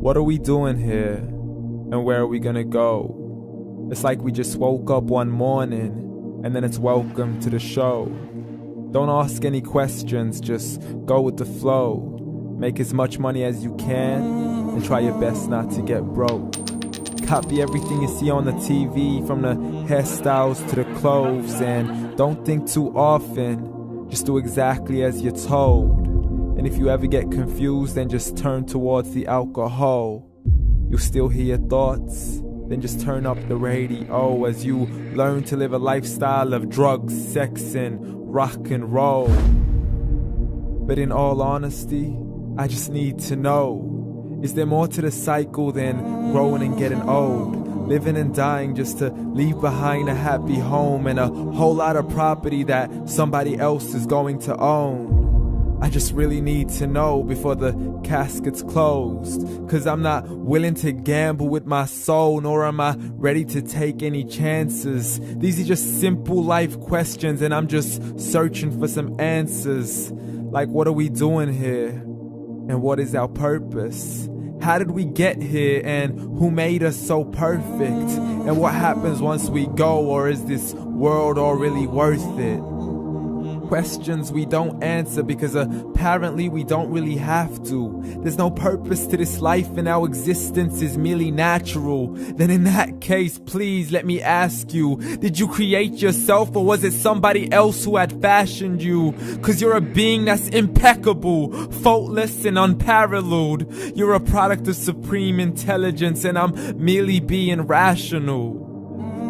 What are we doing here? And where are we gonna go? It's like we just woke up one morning and then it's welcome to the show. Don't ask any questions, just go with the flow. Make as much money as you can and try your best not to get broke. Copy everything you see on the TV, from the hairstyles to the clothes, and don't think too often, just do exactly as you're told. And if you ever get confused, then just turn towards the alcohol. You'll still hear your thoughts, then just turn up the radio as you learn to live a lifestyle of drugs, sex, and rock and roll. But in all honesty, I just need to know, is there more to the cycle than growing and getting old? Living and dying just to leave behind a happy home and a whole lot of property that somebody else is going to own. I just really need to know before the casket's closed, 'cause I'm not willing to gamble with my soul, nor am I ready to take any chances. These are just simple life questions and I'm just searching for some answers. Like, what are we doing here? And what is our purpose? How did we get here, and who made us so perfect? And what happens once we go, or is this world all really worth it? Questions we don't answer because apparently we don't really have to. There's no purpose to this life and our existence is merely natural. Then in that case, please let me ask you, did you create yourself, or was it somebody else who had fashioned you? 'Cause you're a being that's impeccable, faultless and unparalleled. You're a product of supreme intelligence and I'm merely being rational.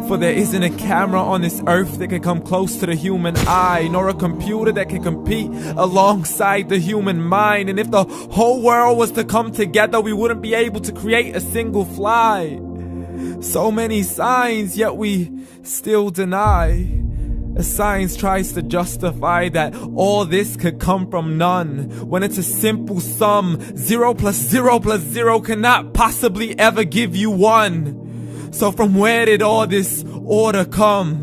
For there isn't a camera on this earth that can come close to the human eye, nor a computer that can compete alongside the human mind. And if the whole world was to come together, we wouldn't be able to create a single fly. So many signs, yet we still deny. As science tries to justify that all this could come from none, when it's a simple sum. 0 plus 0 plus 0 cannot possibly ever give you 1. So from where did all this order come?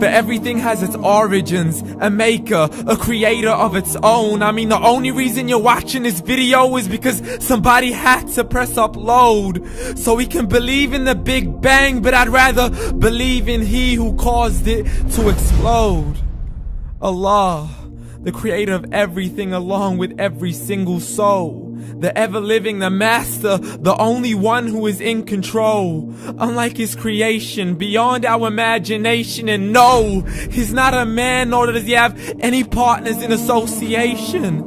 For everything has its origins, a maker, a creator of its own. I mean, the only reason you're watching this video is because somebody had to press upload. So we can believe in the Big Bang, but I'd rather believe in He who caused it to explode. Allah, the creator of everything along with every single soul. The ever-living, the master, the only one who is in control. Unlike his creation, beyond our imagination. And no, he's not a man, nor does he have any partners in association.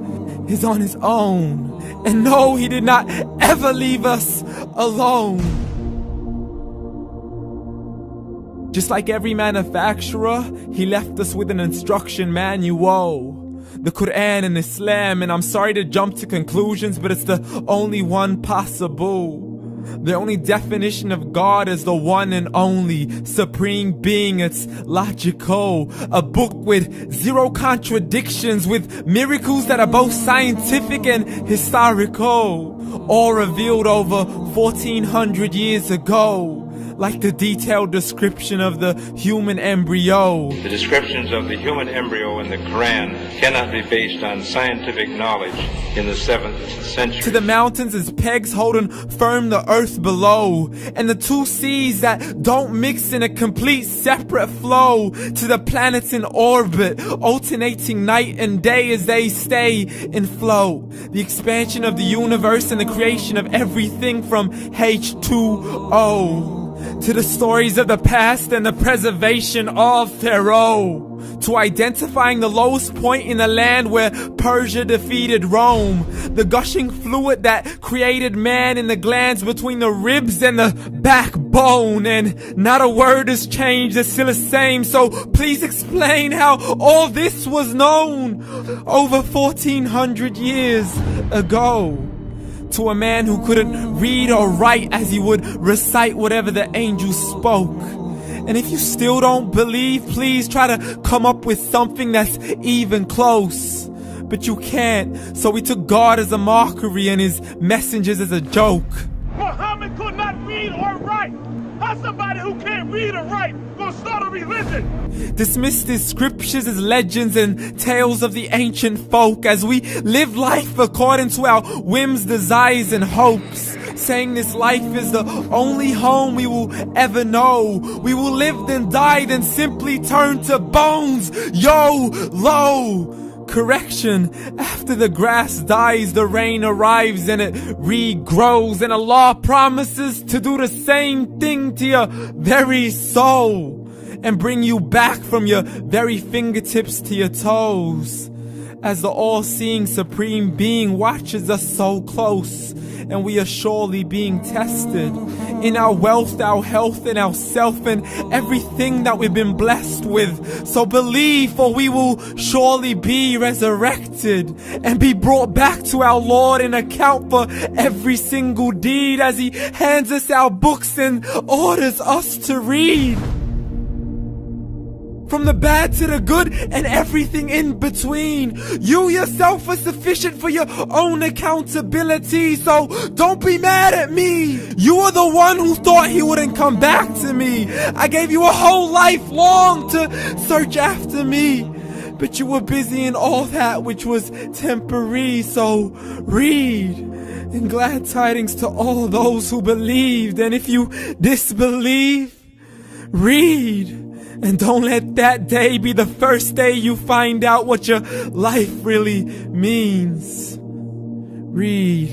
He's on his own. And no, he did not ever leave us alone. Just like every manufacturer, he left us with an instruction manual. The Quran and Islam, and I'm sorry to jump to conclusions, but it's the only one possible. The only definition of God is the one and only supreme being. It's logical. A book with 0 contradictions, with miracles that are both scientific and historical, all revealed over 1400 years ago. Like the detailed description of the human embryo. The descriptions of the human embryo in the Quran cannot be based on scientific knowledge in the 7th century. To the mountains as pegs holding firm the earth below, and the 2 seas that don't mix in a complete separate flow. To the planets in orbit, alternating night and day as they stay in flow. The expansion of the universe and the creation of everything from H2O. To the stories of the past and the preservation of Pharaoh. To identifying the lowest point in the land where Persia defeated Rome. The gushing fluid that created man in the glands between the ribs and the backbone. And not a word has changed, it's still the same. So please explain how all this was known over 1400 years ago. To a man who couldn't read or write, as he would recite whatever the angels spoke. And if you still don't believe, please try to come up with something that's even close. But you can't, so we took God as a mockery and his messengers as a joke. Muhammad could not read or write. How somebody who can't read or write gonna start a religion? Dismissed his scriptures as legends and tales of the ancient folk, as we live life according to our whims, desires, and hopes. saying this life is the only home we will ever know. We will live then die, then simply turn to bones. YOLO! Correction, after the grass dies, the rain arrives and it regrows, and Allah promises to do the same thing to your very soul and bring you back from your very fingertips to your toes, as the all-seeing supreme being watches us so close, and we are surely being tested in our wealth, our health, and our self, and everything that we've been blessed with. So believe, for we will surely be resurrected and be brought back to our Lord and account for every single deed, as He hands us our books and orders us to read. From the bad to the good and everything in between. You yourself are sufficient for your own accountability, so don't be mad at me. You are the one who thought He wouldn't come back to me. I gave you a whole life long to search after me, but you were busy in all that which was temporary. So read, and glad tidings to all those who believed. And if you disbelieve, read. And don't let that day be the first day you find out what your life really means. Read.